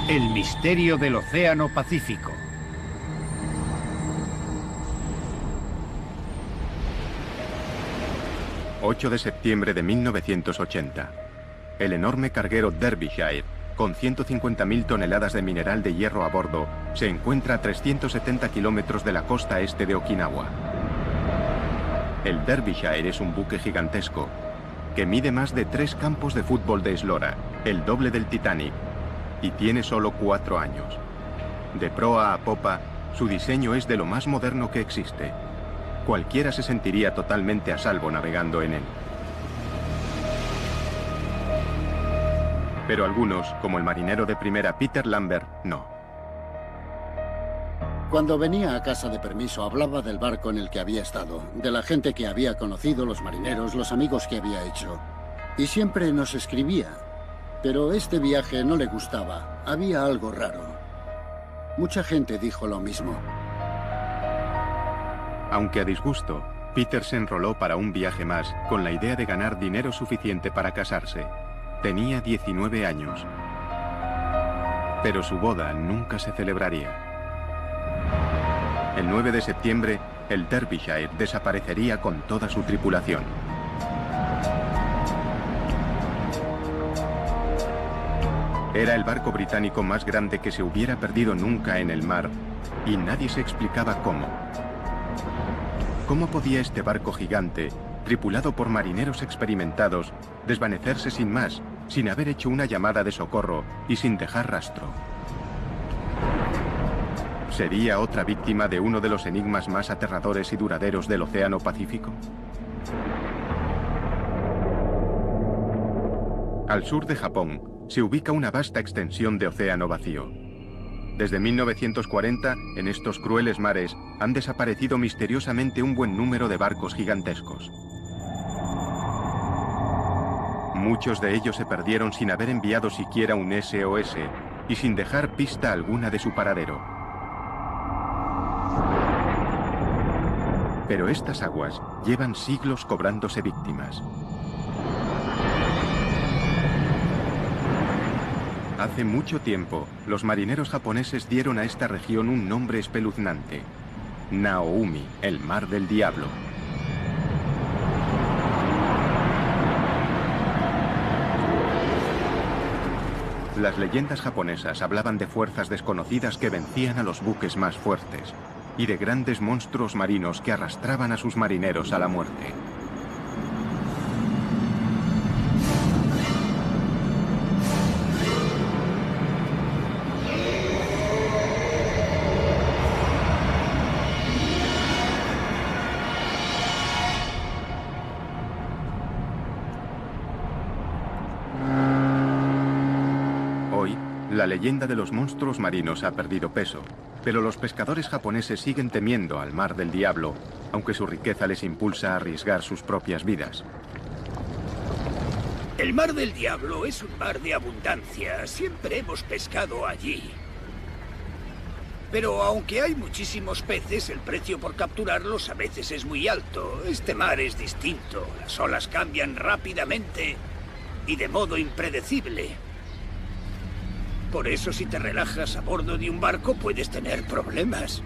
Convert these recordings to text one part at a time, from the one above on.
El misterio del Océano Pacífico. ...8 de septiembre de 1980... ...el enorme carguero Derbyshire... ...con 150.000 toneladas de mineral de hierro a bordo... ...se encuentra a 370 kilómetros de la costa este de Okinawa. El Derbyshire es un buque gigantesco... ...que mide más de 3 campos de fútbol de eslora... ...el doble del Titanic... ...y tiene solo 4 años. De proa a popa... ...su diseño es de lo más moderno que existe... Cualquiera se sentiría totalmente a salvo navegando en él. Pero algunos, como el marinero de primera Peter Lambert, no. Cuando venía a casa de permiso hablaba del barco en el que había estado, de la gente que había conocido, los marineros, los amigos que había hecho. Y siempre nos escribía. Pero este viaje no le gustaba, había algo raro. Mucha gente dijo lo mismo. Aunque a disgusto, Peter se enroló para un viaje más con la idea de ganar dinero suficiente para casarse. Tenía 19 años. Pero su boda nunca se celebraría. El 9 de septiembre, el Derbyshire desaparecería con toda su tripulación. Era el barco británico más grande que se hubiera perdido nunca en el mar, y nadie se explicaba cómo. ¿Cómo podía este barco gigante, tripulado por marineros experimentados, desvanecerse sin más, sin haber hecho una llamada de socorro y sin dejar rastro? ¿Sería otra víctima de uno de los enigmas más aterradores y duraderos del Océano Pacífico? Al sur de Japón se ubica una vasta extensión de océano vacío. Desde 1940, en estos crueles mares, han desaparecido misteriosamente un buen número de barcos gigantescos. Muchos de ellos se perdieron sin haber enviado siquiera un SOS y sin dejar pista alguna de su paradero. Pero estas aguas llevan siglos cobrándose víctimas. Hace mucho tiempo, los marineros japoneses dieron a esta región un nombre espeluznante: Naoumi, el mar del diablo. Las leyendas japonesas hablaban de fuerzas desconocidas que vencían a los buques más fuertes, y de grandes monstruos marinos que arrastraban a sus marineros a la muerte. La leyenda de los monstruos marinos ha perdido peso, pero los pescadores japoneses siguen temiendo al mar del diablo, aunque su riqueza les impulsa a arriesgar sus propias vidas. El mar del diablo es un mar de abundancia. Siempre hemos pescado allí. Pero aunque hay muchísimos peces, el precio por capturarlos a veces es muy alto. Este mar es distinto. Las olas cambian rápidamente y de modo impredecible. Por eso, si te relajas a bordo de un barco, puedes tener problemas.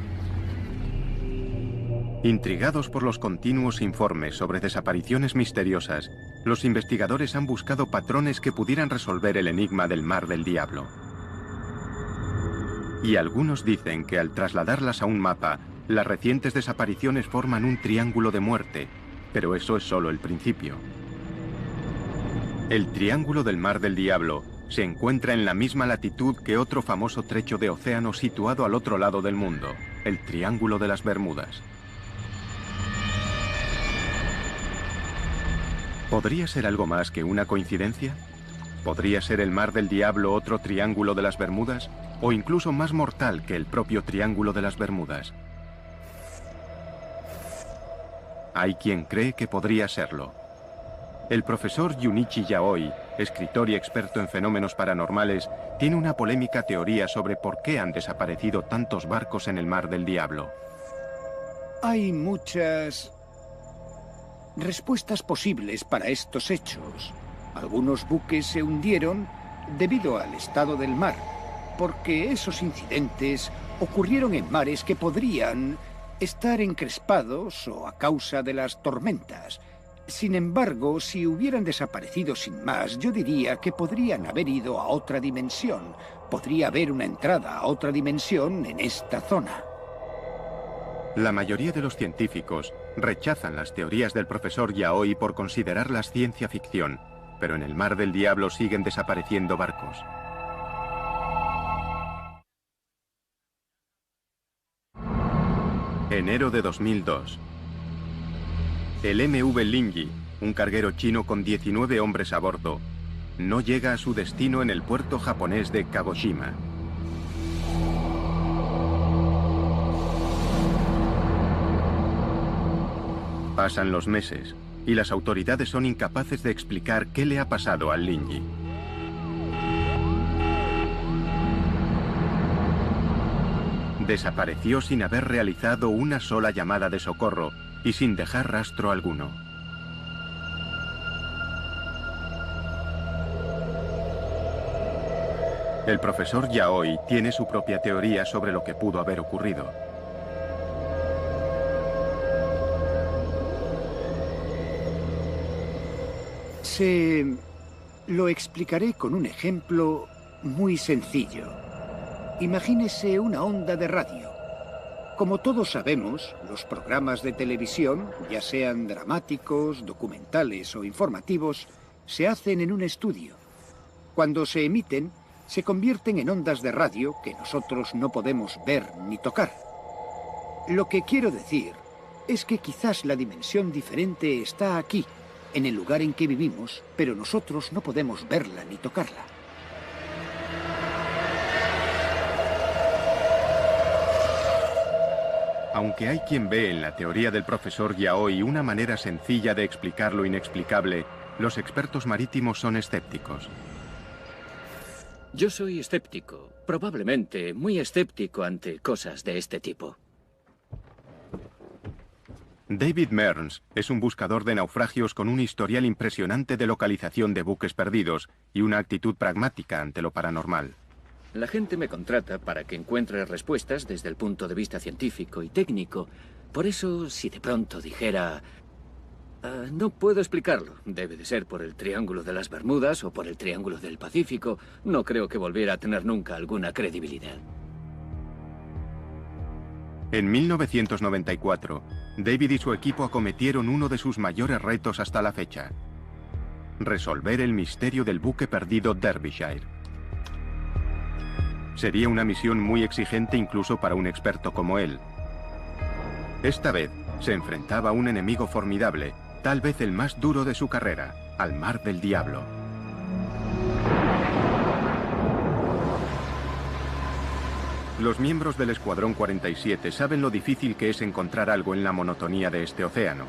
Intrigados por los continuos informes sobre desapariciones misteriosas, los investigadores han buscado patrones que pudieran resolver el enigma del mar del diablo. Y algunos dicen que al trasladarlas a un mapa, las recientes desapariciones forman un triángulo de muerte, pero eso es solo el principio. El Triángulo del Mar del Diablo se encuentra en la misma latitud que otro famoso trecho de océano situado al otro lado del mundo, el Triángulo de las Bermudas. ¿Podría ser algo más que una coincidencia? ¿Podría ser el Mar del Diablo otro Triángulo de las Bermudas? ¿O incluso más mortal que el propio Triángulo de las Bermudas? Hay quien cree que podría serlo. El profesor Junichi Yaoi, escritor y experto en fenómenos paranormales, tiene una polémica teoría sobre por qué han desaparecido tantos barcos en el Mar del Diablo. Hay muchas respuestas posibles para estos hechos. Algunos buques se hundieron debido al estado del mar. porque esos incidentes ocurrieron en mares que podrían estar encrespados o a causa de las tormentas. Sin embargo, si hubieran desaparecido sin más, yo diría que podrían haber ido a otra dimensión. Podría haber una entrada a otra dimensión en esta zona. La mayoría de los científicos rechazan las teorías del profesor Yaoi por considerarlas ciencia ficción, pero en el Mar del Diablo siguen desapareciendo barcos. Enero de 2002. El MV Linji, un carguero chino con 19 hombres a bordo, no llega a su destino en el puerto japonés de Kagoshima. Pasan los meses y las autoridades son incapaces de explicar qué le ha pasado al Linji. Desapareció sin haber realizado una sola llamada de socorro y sin dejar rastro alguno. El profesor Yaoi tiene su propia teoría sobre lo que pudo haber ocurrido. Lo explicaré con un ejemplo muy sencillo. Imagínese una onda de radio. Como todos sabemos, los programas de televisión, ya sean dramáticos, documentales o informativos, se hacen en un estudio. Cuando se emiten, se convierten en ondas de radio que nosotros no podemos ver ni tocar. Lo que quiero decir es que quizás la dimensión diferente está aquí, en el lugar en que vivimos, pero nosotros no podemos verla ni tocarla. Aunque hay quien ve en la teoría del profesor Yaoi una manera sencilla de explicar lo inexplicable, los expertos marítimos son escépticos. Yo soy escéptico, probablemente muy escéptico ante cosas de este tipo. David Mearns es un buscador de naufragios con un historial impresionante de localización de buques perdidos y una actitud pragmática ante lo paranormal. La gente me contrata para que encuentre respuestas desde el punto de vista científico y técnico. Por eso, si de pronto dijera... no puedo explicarlo. Debe de ser por el Triángulo de las Bermudas o por el Triángulo del Pacífico. No creo que volviera a tener nunca alguna credibilidad. En 1994, David y su equipo acometieron uno de sus mayores retos hasta la fecha: resolver el misterio del buque perdido Derbyshire. Sería una misión muy exigente incluso para un experto como él. Esta vez se enfrentaba a un enemigo formidable, tal vez el más duro de su carrera, al Mar del Diablo. Los miembros del Escuadrón 47 saben lo difícil que es encontrar algo en la monotonía de este océano.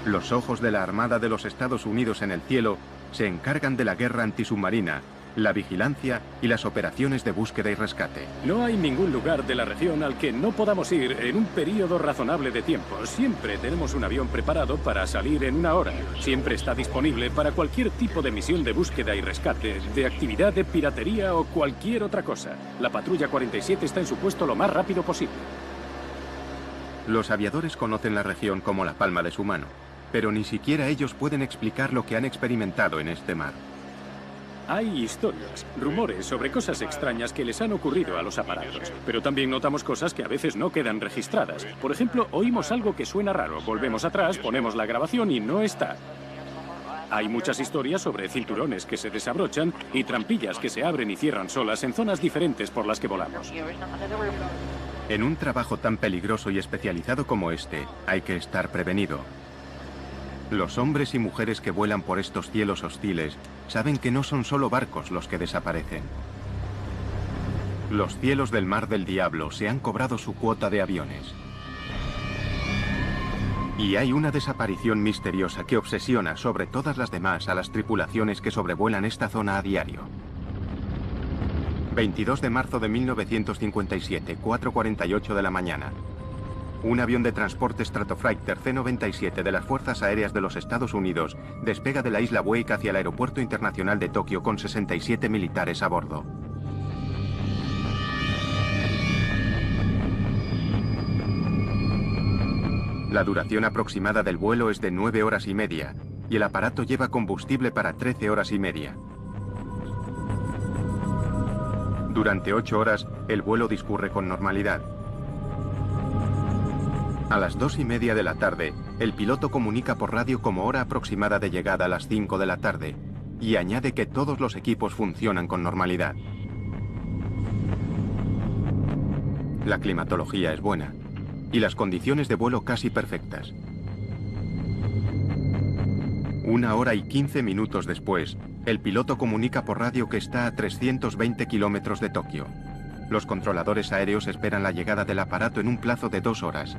Los ojos de la Armada de los Estados Unidos en el cielo se encargan de la guerra antisubmarina, la vigilancia y las operaciones de búsqueda y rescate. No hay ningún lugar de la región al que no podamos ir en un periodo razonable de tiempo. Siempre tenemos un avión preparado para salir en una hora. Siempre está disponible para cualquier tipo de misión de búsqueda y rescate, de actividad de piratería o cualquier otra cosa. La patrulla 47 está en su puesto lo más rápido posible. Los aviadores conocen la región como la palma de su mano, pero ni siquiera ellos pueden explicar lo que han experimentado en este mar. Hay historias, rumores sobre cosas extrañas que les han ocurrido a los aparatos, pero también notamos cosas que a veces no quedan registradas. Por ejemplo, oímos algo que suena raro, volvemos atrás, ponemos la grabación y no está. Hay muchas historias sobre cinturones que se desabrochan y trampillas que se abren y cierran solas en zonas diferentes por las que volamos. En un trabajo tan peligroso y especializado como este, hay que estar prevenido. Los hombres y mujeres que vuelan por estos cielos hostiles saben que no son solo barcos los que desaparecen. Los cielos del Mar del Diablo se han cobrado su cuota de aviones. Y hay una desaparición misteriosa que obsesiona sobre todas las demás a las tripulaciones que sobrevuelan esta zona a diario. 22 de marzo de 1957, 4:48 de la mañana. Un avión de transporte Stratofighter C-97 de las Fuerzas Aéreas de los Estados Unidos despega de la isla Wake hacia el Aeropuerto Internacional de Tokio con 67 militares a bordo. La duración aproximada del vuelo es de 9 horas y media y el aparato lleva combustible para 13 horas y media. Durante 8 horas, el vuelo discurre con normalidad. A las 2:30 de la tarde, el piloto comunica por radio como hora aproximada de llegada a las 5 de la tarde y añade que todos los equipos funcionan con normalidad. La climatología es buena y las condiciones de vuelo casi perfectas. 1 hora y 15 minutos después, el piloto comunica por radio que está a 320 kilómetros de Tokio. Los controladores aéreos esperan la llegada del aparato en un plazo de 2 horas.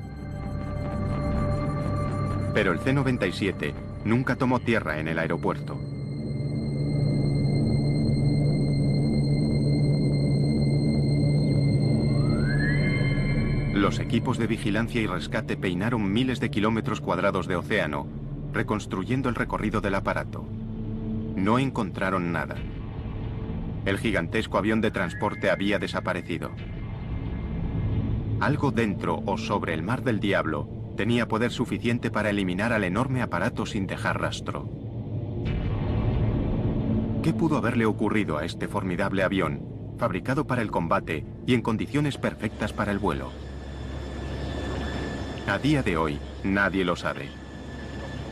Pero el C-97 nunca tomó tierra en el aeropuerto. Los equipos de vigilancia y rescate peinaron miles de kilómetros cuadrados de océano, reconstruyendo el recorrido del aparato. No encontraron nada. El gigantesco avión de transporte había desaparecido. Algo dentro o sobre el Mar del Diablo tenía poder suficiente para eliminar al enorme aparato sin dejar rastro. ¿Qué pudo haberle ocurrido a este formidable avión, fabricado para el combate y en condiciones perfectas para el vuelo? A día de hoy, nadie lo sabe.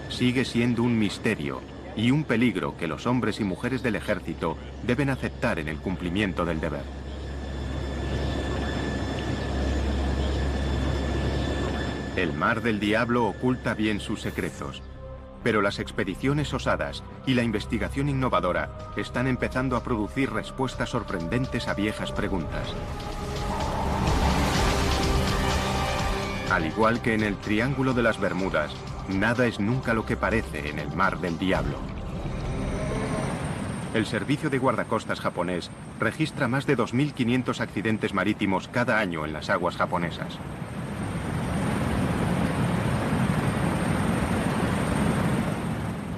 Sigue siendo un misterio y un peligro que los hombres y mujeres del ejército deben aceptar en el cumplimiento del deber. El Mar del Diablo oculta bien sus secretos, pero las expediciones osadas y la investigación innovadora están empezando a producir respuestas sorprendentes a viejas preguntas. Al igual que en el Triángulo de las Bermudas, nada es nunca lo que parece en el Mar del Diablo. El servicio de guardacostas japonés registra más de 2.500 accidentes marítimos cada año en las aguas japonesas.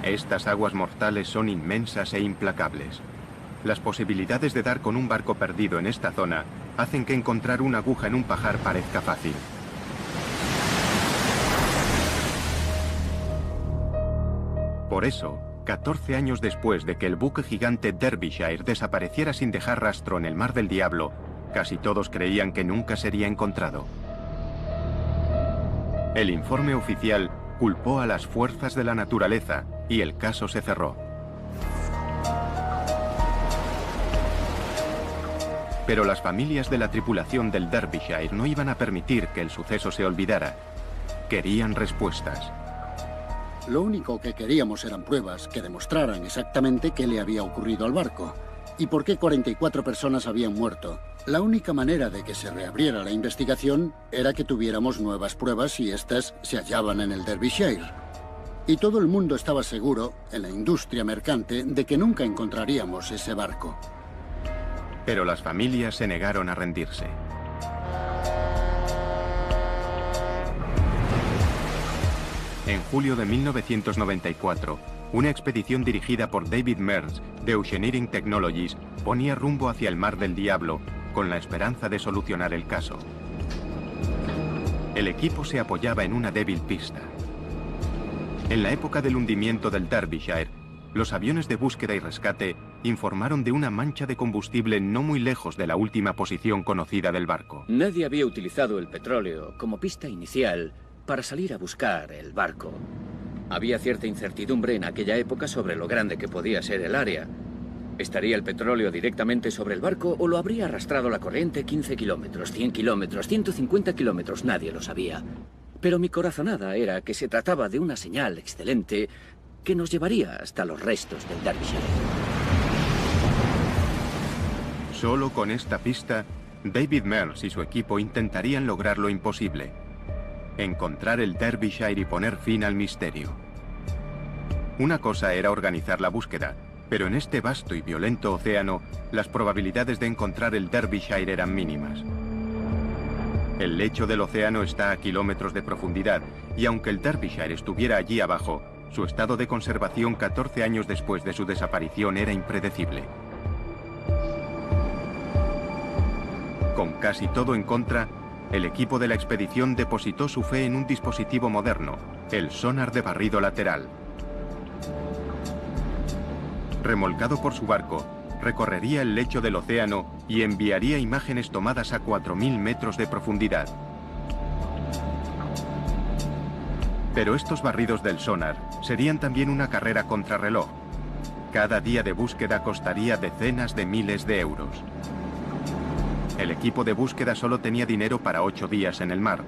Estas aguas mortales son inmensas e implacables. Las posibilidades de dar con un barco perdido en esta zona hacen que encontrar una aguja en un pajar parezca fácil. Por eso, 14 años después de que el buque gigante Derbyshire desapareciera sin dejar rastro en el Mar del Diablo, casi todos creían que nunca sería encontrado. El informe oficial culpó a las fuerzas de la naturaleza y el caso se cerró. Pero las familias de la tripulación del Derbyshire no iban a permitir que el suceso se olvidara. Querían respuestas. Lo único que queríamos eran pruebas que demostraran exactamente qué le había ocurrido al barco y por qué 44 personas habían muerto. La única manera de que se reabriera la investigación era que tuviéramos nuevas pruebas y estas se hallaban en el Derbyshire. Y todo el mundo estaba seguro, en la industria mercante, de que nunca encontraríamos ese barco. Pero las familias se negaron a rendirse. En julio de 1994, una expedición dirigida por David Mears de Oceaneering Technologies ponía rumbo hacia el Mar del Diablo con la esperanza de solucionar el caso. El equipo se apoyaba en una débil pista. En la época del hundimiento del Derbyshire, los aviones de búsqueda y rescate informaron de una mancha de combustible no muy lejos de la última posición conocida del barco. Nadie había utilizado el petróleo como pista inicial para salir a buscar el barco. Había cierta incertidumbre en aquella época sobre lo grande que podía ser el área. ¿Estaría el petróleo directamente sobre el barco o lo habría arrastrado la corriente 15 kilómetros, 100 kilómetros, 150 kilómetros? Nadie lo sabía. Pero mi corazonada era que se trataba de una señal excelente que nos llevaría hasta los restos del Derbyshire. Solo con esta pista, David Mears y su equipo intentarían lograr lo imposible: encontrar el Derbyshire y poner fin al misterio. Una cosa era organizar la búsqueda, pero en este vasto y violento océano, las probabilidades de encontrar el Derbyshire eran mínimas. El lecho del océano está a kilómetros de profundidad, y aunque el Derbyshire estuviera allí abajo, su estado de conservación 14 años después de su desaparición era impredecible. Con casi todo en contra, el equipo de la expedición depositó su fe en un dispositivo moderno, el sonar de barrido lateral. Remolcado por su barco, recorrería el lecho del océano y enviaría imágenes tomadas a 4.000 metros de profundidad. Pero estos barridos del sonar serían también una carrera contrarreloj. Cada día de búsqueda costaría decenas de miles de euros. El equipo de búsqueda solo tenía dinero para 8 días en el mar.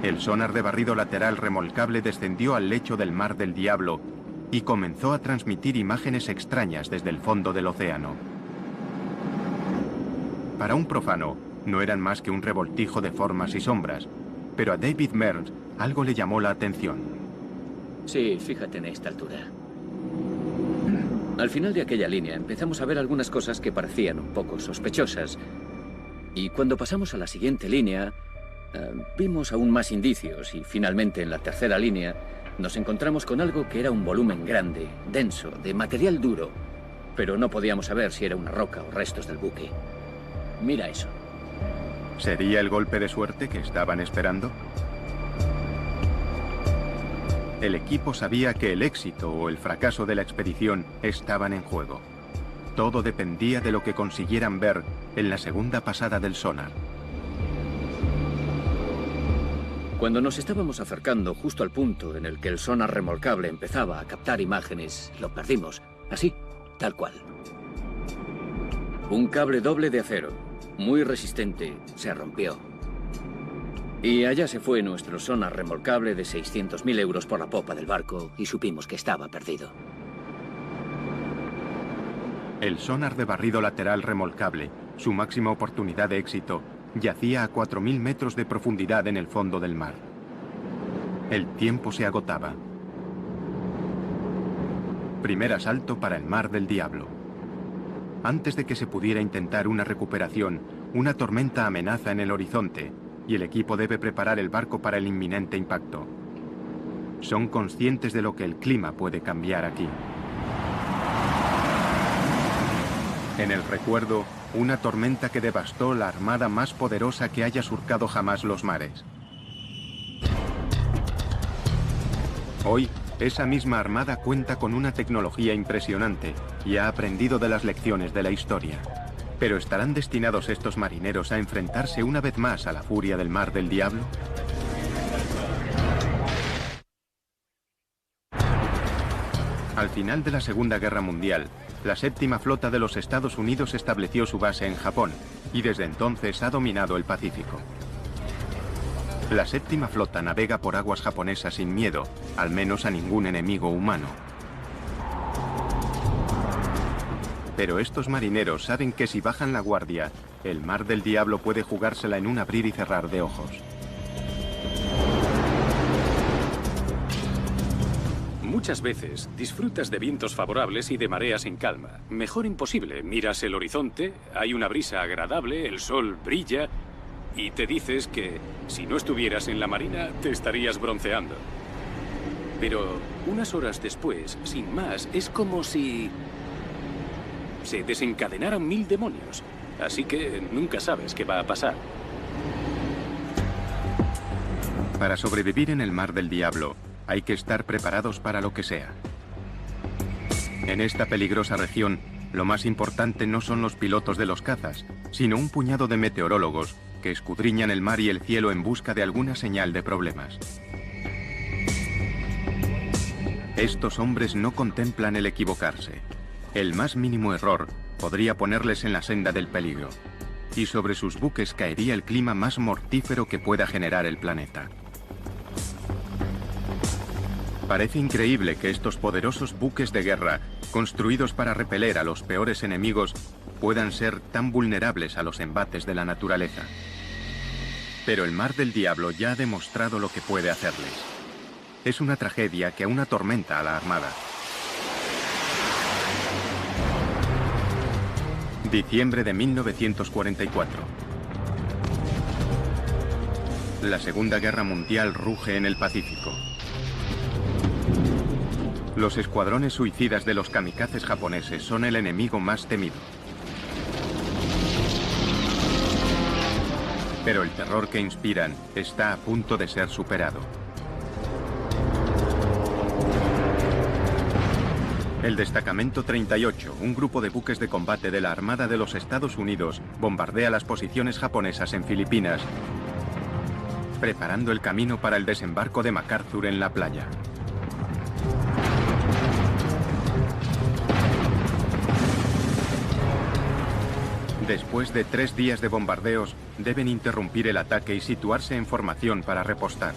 El sonar de barrido lateral remolcable descendió al lecho del Mar del Diablo y comenzó a transmitir imágenes extrañas desde el fondo del océano. Para un profano, no eran más que un revoltijo de formas y sombras, pero a David Mearns algo le llamó la atención. Sí, fíjate en esta altura. Al final de aquella línea empezamos a ver algunas cosas que parecían un poco sospechosas. Y cuando pasamos a la siguiente línea, vimos aún más indicios y finalmente en la tercera línea nos encontramos con algo que era un volumen grande, denso, de material duro, pero no podíamos saber si era una roca o restos del buque. Mira eso. ¿Sería el golpe de suerte que estaban esperando? El equipo sabía que el éxito o el fracaso de la expedición estaban en juego. Todo dependía de lo que consiguieran ver en la segunda pasada del sonar. Cuando nos estábamos acercando justo al punto en el que el sonar remolcable empezaba a captar imágenes, lo perdimos. Así, tal cual. Un cable doble de acero, muy resistente, se rompió. Y allá se fue nuestro sonar remolcable de 600.000 euros por la popa del barco y supimos que estaba perdido. El sonar de barrido lateral remolcable, su máxima oportunidad de éxito, yacía a 4.000 metros de profundidad en el fondo del mar. El tiempo se agotaba. Primer asalto para el Mar del Diablo. Antes de que se pudiera intentar una recuperación, una tormenta amenaza en el horizonte y el equipo debe preparar el barco para el inminente impacto. Son conscientes de lo que el clima puede cambiar aquí. En el recuerdo, una tormenta que devastó la armada más poderosa que haya surcado jamás los mares. Hoy, esa misma armada cuenta con una tecnología impresionante y ha aprendido de las lecciones de la historia. ¿Pero estarán destinados estos marineros a enfrentarse una vez más a la furia del Mar del Diablo? Al final de la Segunda Guerra Mundial, la séptima flota de los Estados Unidos estableció su base en Japón y desde entonces ha dominado el Pacífico. La séptima flota navega por aguas japonesas sin miedo, al menos a ningún enemigo humano. Pero estos marineros saben que si bajan la guardia, el Mar del Diablo puede jugársela en un abrir y cerrar de ojos. Muchas veces disfrutas de vientos favorables y de mareas en calma. Mejor imposible. Miras el horizonte, hay una brisa agradable, el sol brilla y te dices que si no estuvieras en la marina te estarías bronceando. Pero unas horas después, sin más, es como si se desencadenaran 1000 demonios. Así que nunca sabes qué va a pasar. Para sobrevivir en el Mar del Diablo, hay que estar preparados para lo que sea. En esta peligrosa región, lo más importante no son los pilotos de los cazas, sino un puñado de meteorólogos que escudriñan el mar y el cielo en busca de alguna señal de problemas. Estos hombres no contemplan el equivocarse. El más mínimo error podría ponerles en la senda del peligro, y sobre sus buques caería el clima más mortífero que pueda generar el planeta. Parece increíble que estos poderosos buques de guerra, construidos para repeler a los peores enemigos, puedan ser tan vulnerables a los embates de la naturaleza. Pero el Mar del Diablo ya ha demostrado lo que puede hacerles. Es una tragedia que aún atormenta a la Armada. Diciembre de 1944. La Segunda Guerra Mundial ruge en el Pacífico. Los escuadrones suicidas de los kamikazes japoneses son el enemigo más temido. Pero el terror que inspiran está a punto de ser superado. El Destacamento 38, un grupo de buques de combate de la Armada de los Estados Unidos, bombardea las posiciones japonesas en Filipinas, preparando el camino para el desembarco de MacArthur en la playa. Después de 3 días de bombardeos, deben interrumpir el ataque y situarse en formación para repostar.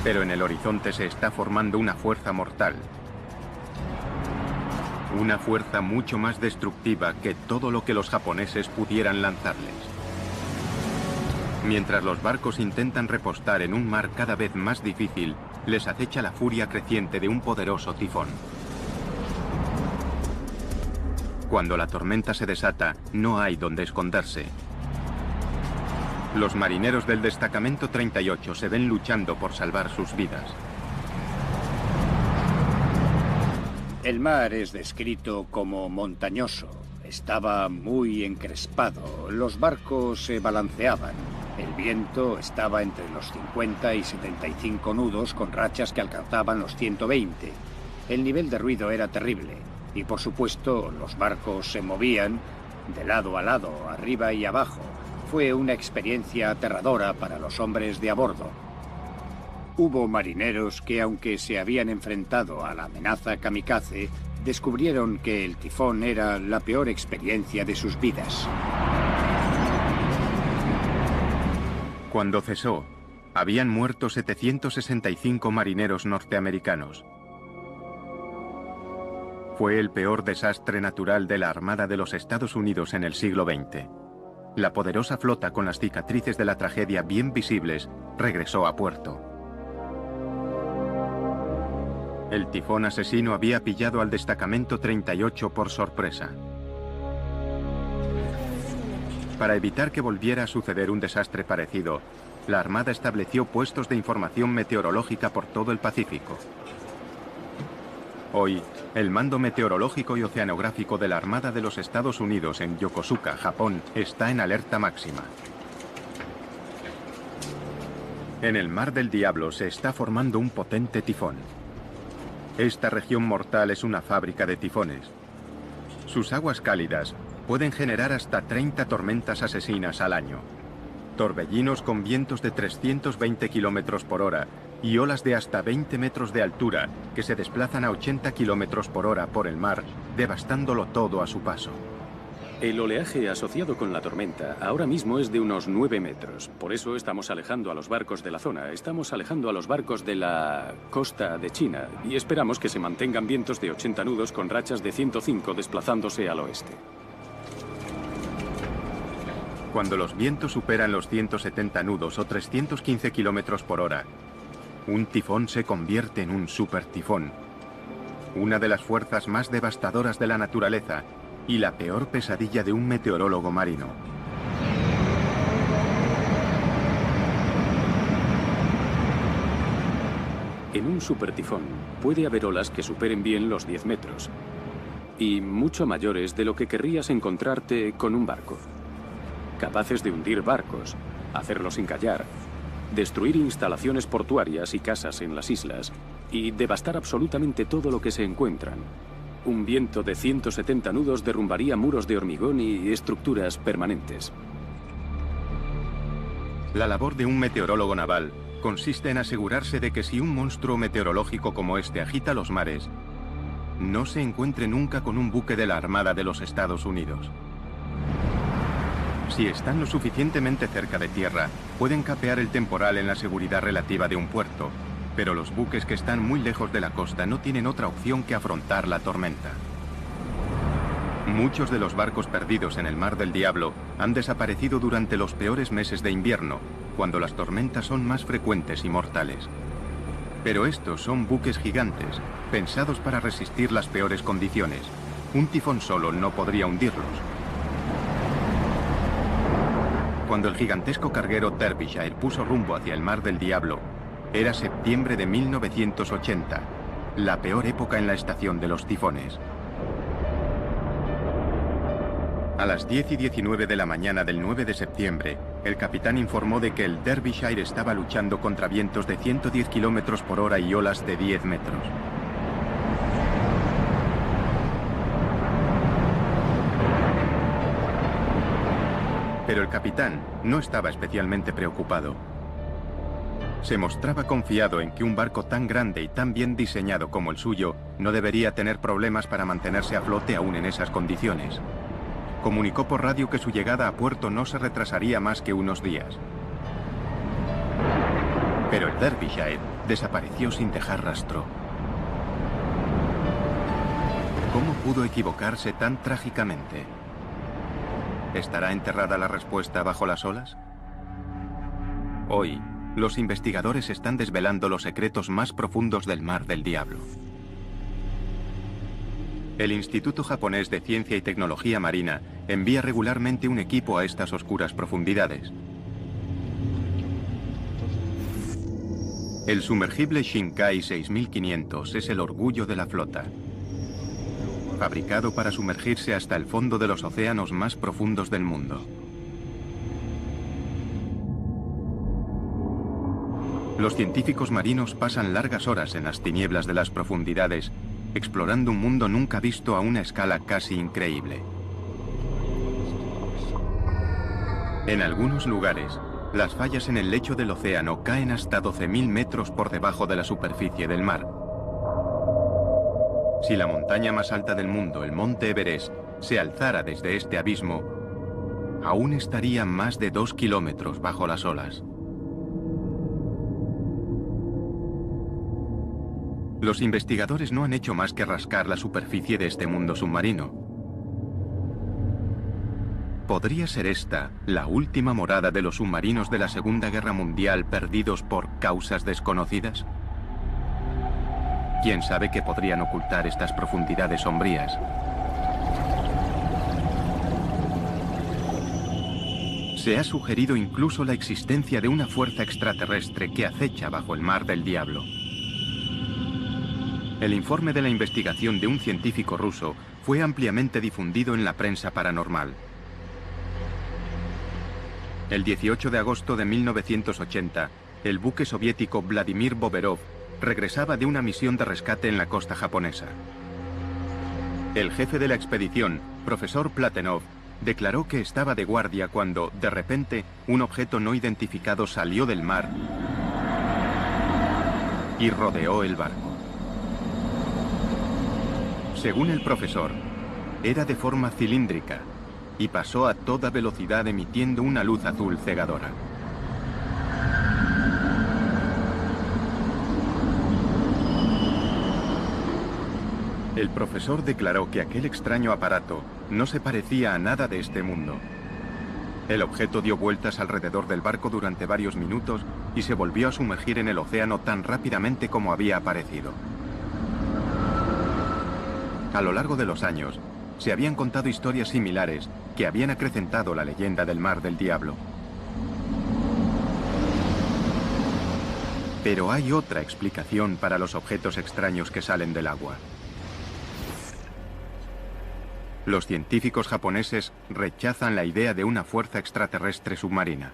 Pero en el horizonte se está formando una fuerza mortal. Una fuerza mucho más destructiva que todo lo que los japoneses pudieran lanzarles. Mientras los barcos intentan repostar en un mar cada vez más difícil, les acecha la furia creciente de un poderoso tifón. Cuando la tormenta se desata, no hay donde esconderse. Los marineros del Destacamento 38 se ven luchando por salvar sus vidas. El mar es descrito como montañoso. Estaba muy encrespado. Los barcos se balanceaban. El viento estaba entre los 50 y 75 nudos con rachas que alcanzaban los 120. El nivel de ruido era terrible. Y por supuesto, los barcos se movían de lado a lado, arriba y abajo. Fue una experiencia aterradora para los hombres de a bordo. Hubo marineros que, aunque se habían enfrentado a la amenaza kamikaze, descubrieron que el tifón era la peor experiencia de sus vidas. Cuando cesó, habían muerto 765 marineros norteamericanos. Fue el peor desastre natural de la Armada de los Estados Unidos en el siglo XX. La poderosa flota, con las cicatrices de la tragedia bien visibles, regresó a puerto. El tifón asesino había pillado al Destacamento 38 por sorpresa. Para evitar que volviera a suceder un desastre parecido, la Armada estableció puestos de información meteorológica por todo el Pacífico. Hoy, el Mando Meteorológico y Oceanográfico de la Armada de los Estados Unidos en Yokosuka, Japón, está en alerta máxima. En el Mar del Diablo se está formando un potente tifón. Esta región mortal es una fábrica de tifones. Sus aguas cálidas pueden generar hasta 30 tormentas asesinas al año. Torbellinos con vientos de 320 kilómetros por hora y olas de hasta 20 metros de altura que se desplazan a 80 kilómetros por hora por el mar, devastándolo todo a su paso. El oleaje asociado con la tormenta ahora mismo es de unos 9 metros. Por eso estamos alejando a los barcos de la zona. Estamos alejando a los barcos de la costa de China y esperamos que se mantengan vientos de 80 nudos con rachas de 105 desplazándose al oeste. Cuando los vientos superan los 170 nudos o 315 kilómetros por hora, un tifón se convierte en un supertifón. Una de las fuerzas más devastadoras de la naturaleza y la peor pesadilla de un meteorólogo marino. En un supertifón puede haber olas que superen bien los 10 metros y mucho mayores de lo que querrías encontrarte con un barco. Capaces de hundir barcos, hacerlos encallar, destruir instalaciones portuarias y casas en las islas y devastar absolutamente todo lo que se encuentran. Un viento de 170 nudos derrumbaría muros de hormigón y estructuras permanentes. La labor de un meteorólogo naval consiste en asegurarse de que si un monstruo meteorológico como este agita los mares, no se encuentre nunca con un buque de la Armada de los Estados Unidos. Si están lo suficientemente cerca de tierra, pueden capear el temporal en la seguridad relativa de un puerto, pero los buques que están muy lejos de la costa no tienen otra opción que afrontar la tormenta. Muchos de los barcos perdidos en el Mar del Diablo han desaparecido durante los peores meses de invierno, cuando las tormentas son más frecuentes y mortales. Pero estos son buques gigantes, pensados para resistir las peores condiciones. Un tifón solo no podría hundirlos. Cuando el gigantesco carguero Derbyshire puso rumbo hacia el Mar del Diablo, era septiembre de 1980, la peor época en la estación de los tifones. A las 10:19 de la mañana del 9 de septiembre, el capitán informó de que el Derbyshire estaba luchando contra vientos de 110 km por hora y olas de 10 metros. Pero el capitán no estaba especialmente preocupado. Se mostraba confiado en que un barco tan grande y tan bien diseñado como el suyo no debería tener problemas para mantenerse a flote aún en esas condiciones. Comunicó por radio que su llegada a puerto no se retrasaría más que unos días. Pero el Derbyshire desapareció sin dejar rastro. ¿Cómo pudo equivocarse tan trágicamente? ¿Estará enterrada la respuesta bajo las olas? Hoy, los investigadores están desvelando los secretos más profundos del Mar del Diablo. El Instituto Japonés de Ciencia y Tecnología Marina envía regularmente un equipo a estas oscuras profundidades. El sumergible Shinkai 6500 es el orgullo de la flota. Fabricado para sumergirse hasta el fondo de los océanos más profundos del mundo. Los científicos marinos pasan largas horas en las tinieblas de las profundidades, explorando un mundo nunca visto a una escala casi increíble. En algunos lugares, las fallas en el lecho del océano caen hasta 12.000 metros por debajo de la superficie del mar. Si la montaña más alta del mundo, el Monte Everest, se alzara desde este abismo, aún estaría más de 2 kilómetros bajo las olas. Los investigadores no han hecho más que rascar la superficie de este mundo submarino. ¿Podría ser esta la última morada de los submarinos de la Segunda Guerra Mundial perdidos por causas desconocidas? ¿Quién sabe qué podrían ocultar estas profundidades sombrías? Se ha sugerido incluso la existencia de una fuerza extraterrestre que acecha bajo el Mar del Diablo. El informe de la investigación de un científico ruso fue ampliamente difundido en la prensa paranormal. El 18 de agosto de 1980, el buque soviético Vladimir Boberov regresaba de una misión de rescate en la costa japonesa. El jefe de la expedición, profesor Platonov, declaró que estaba de guardia cuando, de repente, un objeto no identificado salió del mar y rodeó el barco. Según el profesor, era de forma cilíndrica y pasó a toda velocidad emitiendo una luz azul cegadora. El profesor declaró que aquel extraño aparato no se parecía a nada de este mundo. El objeto dio vueltas alrededor del barco durante varios minutos y se volvió a sumergir en el océano tan rápidamente como había aparecido. A lo largo de los años, se habían contado historias similares que habían acrecentado la leyenda del Mar del Diablo. Pero hay otra explicación para los objetos extraños que salen del agua. Los científicos japoneses rechazan la idea de una fuerza extraterrestre submarina.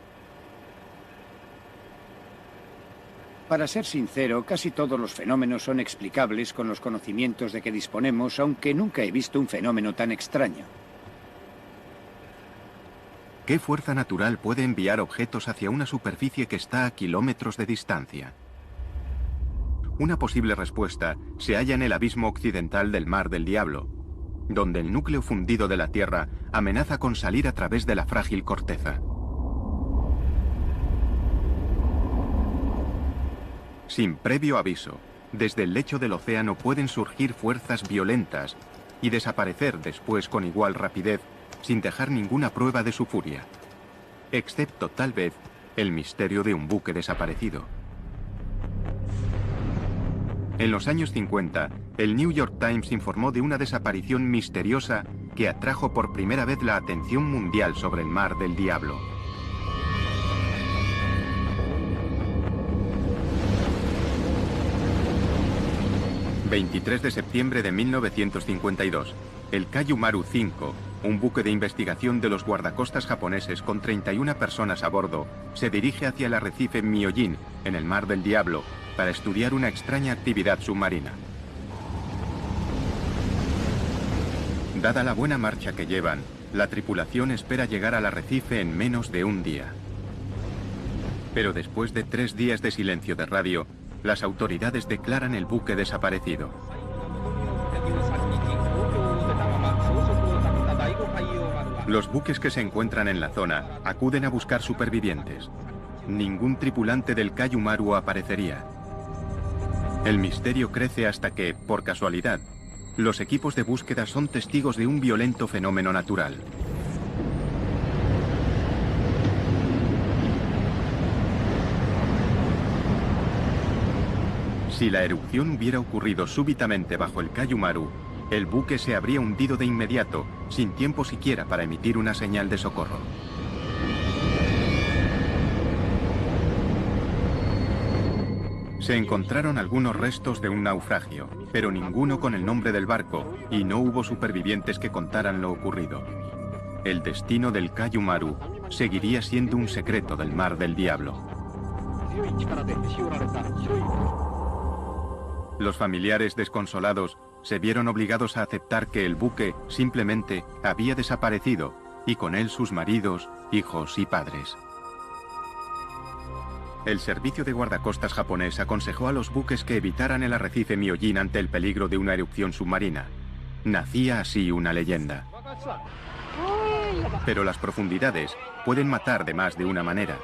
Para ser sincero, casi todos los fenómenos son explicables con los conocimientos de que disponemos, aunque nunca he visto un fenómeno tan extraño. ¿Qué fuerza natural puede enviar objetos hacia una superficie que está a kilómetros de distancia? Una posible respuesta se halla en el abismo occidental del Mar del Diablo, donde el núcleo fundido de la Tierra amenaza con salir a través de la frágil corteza. Sin previo aviso, desde el lecho del océano pueden surgir fuerzas violentas y desaparecer después con igual rapidez, sin dejar ninguna prueba de su furia, excepto tal vez el misterio de un buque desaparecido. En los años 50, el New York Times informó de una desaparición misteriosa que atrajo por primera vez la atención mundial sobre el Mar del Diablo. ...23 de septiembre de 1952... el Kayumaru 5 un buque de investigación de los guardacostas japoneses con 31 personas a bordo se dirige hacia el arrecife Myojin, en el Mar del Diablo, para estudiar una extraña actividad submarina. Dada la buena marcha que llevan, la tripulación espera llegar al arrecife en menos de un día. Pero después de 3 días de silencio de radio, las autoridades declaran el buque desaparecido. Los buques que se encuentran en la zona acuden a buscar supervivientes. Ningún tripulante del Kaiju Maru aparecería. El misterio crece hasta que, por casualidad, los equipos de búsqueda son testigos de un violento fenómeno natural. Si la erupción hubiera ocurrido súbitamente bajo el Kaiju Maru, el buque se habría hundido de inmediato, sin tiempo siquiera para emitir una señal de socorro. Se encontraron algunos restos de un naufragio, pero ninguno con el nombre del barco, y no hubo supervivientes que contaran lo ocurrido. El destino del Kaiju Maru seguiría siendo un secreto del Mar del Diablo. Los familiares desconsolados se vieron obligados a aceptar que el buque simplemente había desaparecido, y con él sus maridos, hijos y padres. El servicio de guardacostas japonés aconsejó a los buques que evitaran el arrecife Myojin ante el peligro de una erupción submarina. Nacía así una leyenda. Pero las profundidades pueden matar de más de una manera.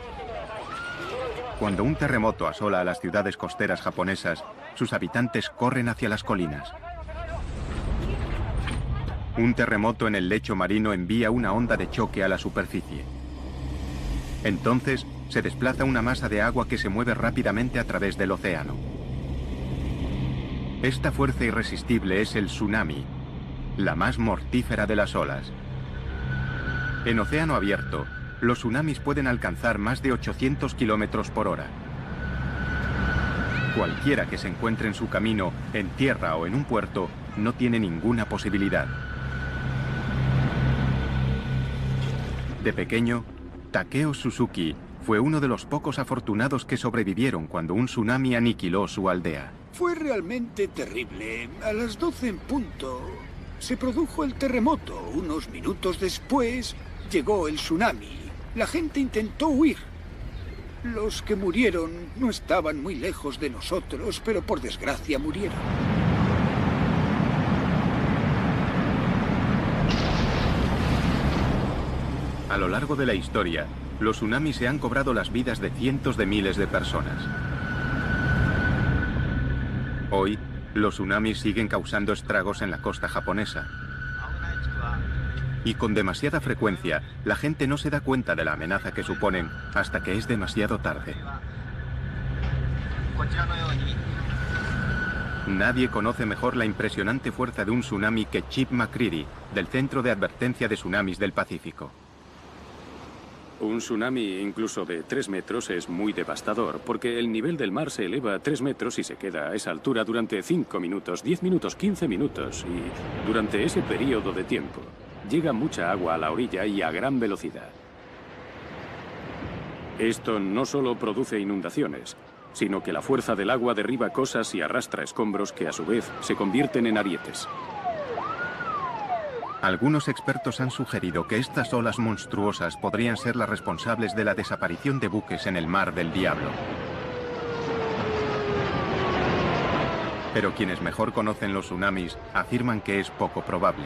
Cuando un terremoto asola a las ciudades costeras japonesas, sus habitantes corren hacia las colinas. Un terremoto en el lecho marino envía una onda de choque a la superficie. Entonces, se desplaza una masa de agua que se mueve rápidamente a través del océano. Esta fuerza irresistible es el tsunami, la más mortífera de las olas. En océano abierto, los tsunamis pueden alcanzar más de 800 kilómetros por hora. Cualquiera que se encuentre en su camino, en tierra o en un puerto, no tiene ninguna posibilidad. De pequeño, Takeo Suzuki fue uno de los pocos afortunados que sobrevivieron cuando un tsunami aniquiló su aldea. Fue realmente terrible. A las 12 en punto se produjo el terremoto. Unos minutos después llegó el tsunami. La gente intentó huir. Los que murieron no estaban muy lejos de nosotros, pero por desgracia murieron. A lo largo de la historia, los tsunamis se han cobrado las vidas de cientos de miles de personas. Hoy, los tsunamis siguen causando estragos en la costa japonesa. Y con demasiada frecuencia, la gente no se da cuenta de la amenaza que suponen hasta que es demasiado tarde. Nadie conoce mejor la impresionante fuerza de un tsunami que Chip McCreary, del Centro de Advertencia de Tsunamis del Pacífico. Un tsunami incluso de 3 metros es muy devastador, porque el nivel del mar se eleva a 3 metros y se queda a esa altura durante 5 minutos, 10 minutos, 15 minutos, y durante ese periodo de tiempo llega mucha agua a la orilla y a gran velocidad. Esto no solo produce inundaciones, sino que la fuerza del agua derriba cosas y arrastra escombros que a su vez se convierten en arietes. Algunos expertos han sugerido que estas olas monstruosas podrían ser las responsables de la desaparición de buques en el Mar del Diablo. Pero quienes mejor conocen los tsunamis afirman que es poco probable.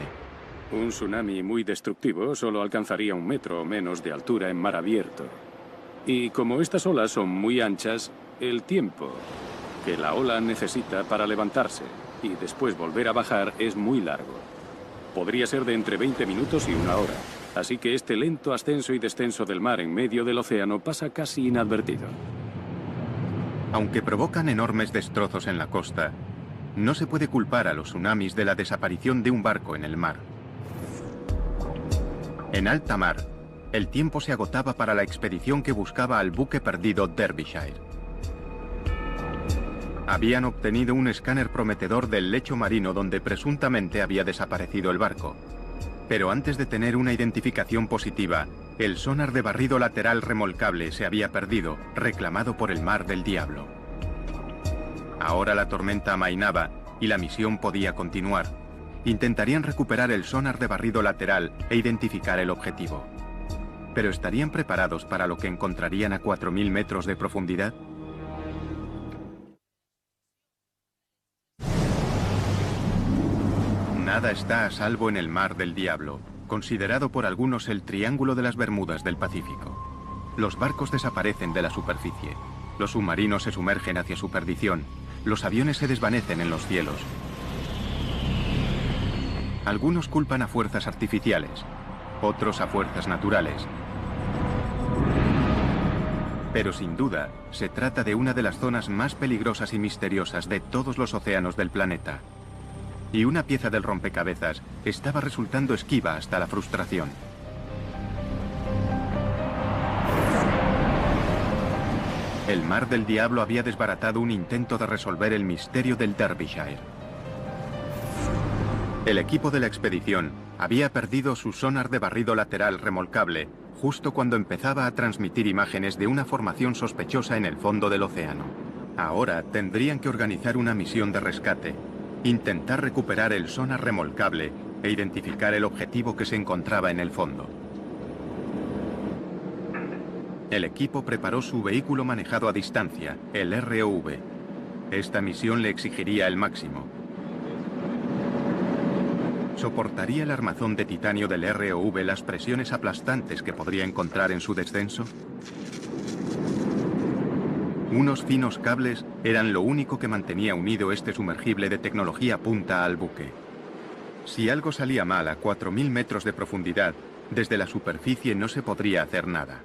Un tsunami muy destructivo solo alcanzaría 1 metro o menos de altura en mar abierto. Y como estas olas son muy anchas, el tiempo que la ola necesita para levantarse y después volver a bajar es muy largo. Podría ser de entre 20 minutos y 1 hora. Así que este lento ascenso y descenso del mar en medio del océano pasa casi inadvertido. Aunque provocan enormes destrozos en la costa, no se puede culpar a los tsunamis de la desaparición de un barco en el mar. En alta mar, el tiempo se agotaba para la expedición que buscaba al buque perdido Derbyshire. Habían obtenido un escáner prometedor del lecho marino donde presuntamente había desaparecido el barco. Pero antes de tener una identificación positiva, el sonar de barrido lateral remolcable se había perdido, reclamado por el Mar del Diablo. Ahora la tormenta amainaba y la misión podía continuar. Intentarían recuperar el sonar de barrido lateral e identificar el objetivo. ¿Pero estarían preparados para lo que encontrarían a 4.000 metros de profundidad? Nada está a salvo en el Mar del Diablo, considerado por algunos el Triángulo de las Bermudas del Pacífico. Los barcos desaparecen de la superficie, los submarinos se sumergen hacia su perdición, los aviones se desvanecen en los cielos. Algunos culpan a fuerzas artificiales, otros a fuerzas naturales. Pero sin duda, se trata de una de las zonas más peligrosas y misteriosas de todos los océanos del planeta. Y una pieza del rompecabezas estaba resultando esquiva hasta la frustración. El Mar del Diablo había desbaratado un intento de resolver el misterio del Derbyshire. El equipo de la expedición había perdido su sonar de barrido lateral remolcable justo cuando empezaba a transmitir imágenes de una formación sospechosa en el fondo del océano. Ahora tendrían que organizar una misión de rescate, intentar recuperar el sonar remolcable e identificar el objetivo que se encontraba en el fondo. El equipo preparó su vehículo manejado a distancia, el ROV. Esta misión le exigiría el máximo. ¿Soportaría el armazón de titanio del ROV las presiones aplastantes que podría encontrar en su descenso? Unos finos cables eran lo único que mantenía unido este sumergible de tecnología punta al buque. Si algo salía mal a 4.000 metros de profundidad, desde la superficie no se podría hacer nada.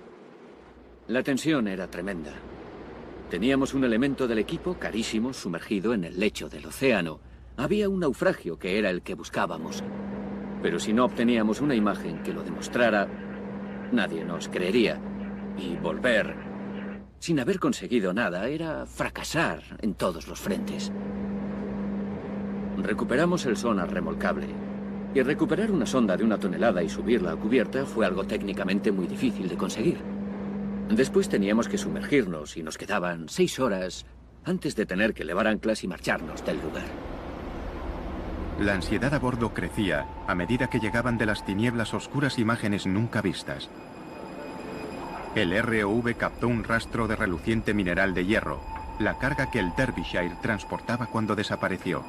La tensión era tremenda. Teníamos un elemento del equipo carísimo sumergido en el lecho del océano. Había un naufragio que era el que buscábamos. Pero si no obteníamos una imagen que lo demostrara, nadie nos creería. Y volver sin haber conseguido nada era fracasar en todos los frentes. Recuperamos el sonar remolcable. Y recuperar una sonda de 1 tonelada y subirla a cubierta fue algo técnicamente muy difícil de conseguir. Después teníamos que sumergirnos y nos quedaban 6 horas antes de tener que levar anclas y marcharnos del lugar. La ansiedad a bordo crecía a medida que llegaban de las tinieblas oscuras imágenes nunca vistas. El ROV captó un rastro de reluciente mineral de hierro, la carga que el Derbyshire transportaba cuando desapareció.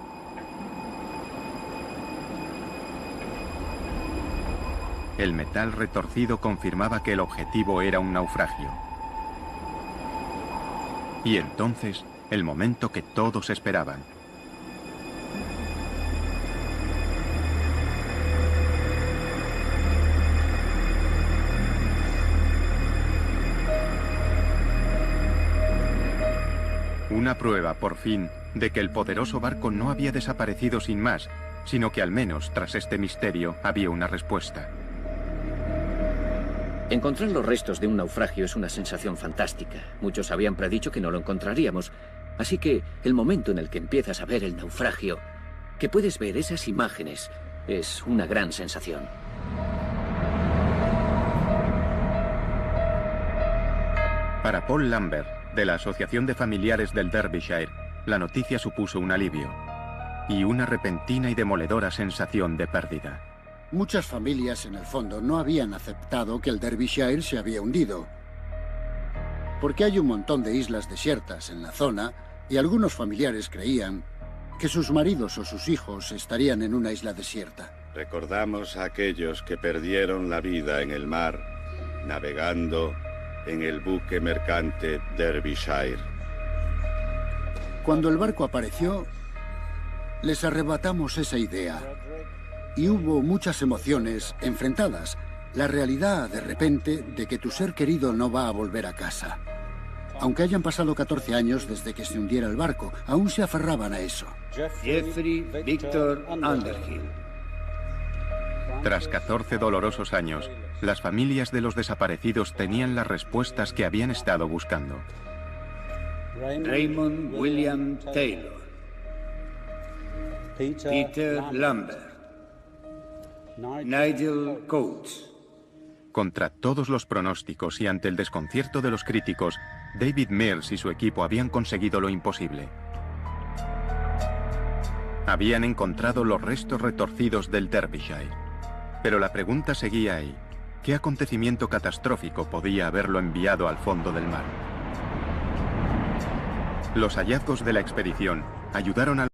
El metal retorcido confirmaba que el objetivo era un naufragio. Y entonces, el momento que todos esperaban. Una prueba, por fin, de que el poderoso barco no había desaparecido sin más, sino que al menos, tras este misterio, había una respuesta. Encontrar los restos de un naufragio es una sensación fantástica. Muchos habían predicho que no lo encontraríamos. Así que el momento en el que empiezas a ver el naufragio, que puedes ver esas imágenes, es una gran sensación. Para Paul Lambert, de la Asociación de Familiares del Derbyshire, la noticia supuso un alivio y una repentina y demoledora sensación de pérdida. Muchas familias, en el fondo, no habían aceptado que el Derbyshire se había hundido. Porque hay un montón de islas desiertas en la zona y algunos familiares creían que sus maridos o sus hijos estarían en una isla desierta. Recordamos a aquellos que perdieron la vida en el mar, navegando en el buque mercante Derbyshire. Cuando el barco apareció, les arrebatamos esa idea. Y hubo muchas emociones enfrentadas. La realidad, de repente, de que tu ser querido no va a volver a casa. Aunque hayan pasado 14 años desde que se hundiera el barco, aún se aferraban a eso. Jeffrey Victor Underhill. Tras 14 dolorosos años, las familias de los desaparecidos tenían las respuestas que habían estado buscando. Raymond William Taylor. Peter Lambert. Nigel Coates. Contra todos los pronósticos y ante el desconcierto de los críticos, David Mills y su equipo habían conseguido lo imposible. Habían encontrado los restos retorcidos del Derbyshire. Pero la pregunta seguía ahí. ¿Qué acontecimiento catastrófico podía haberlo enviado al fondo del mar? Los hallazgos de la expedición ayudaron a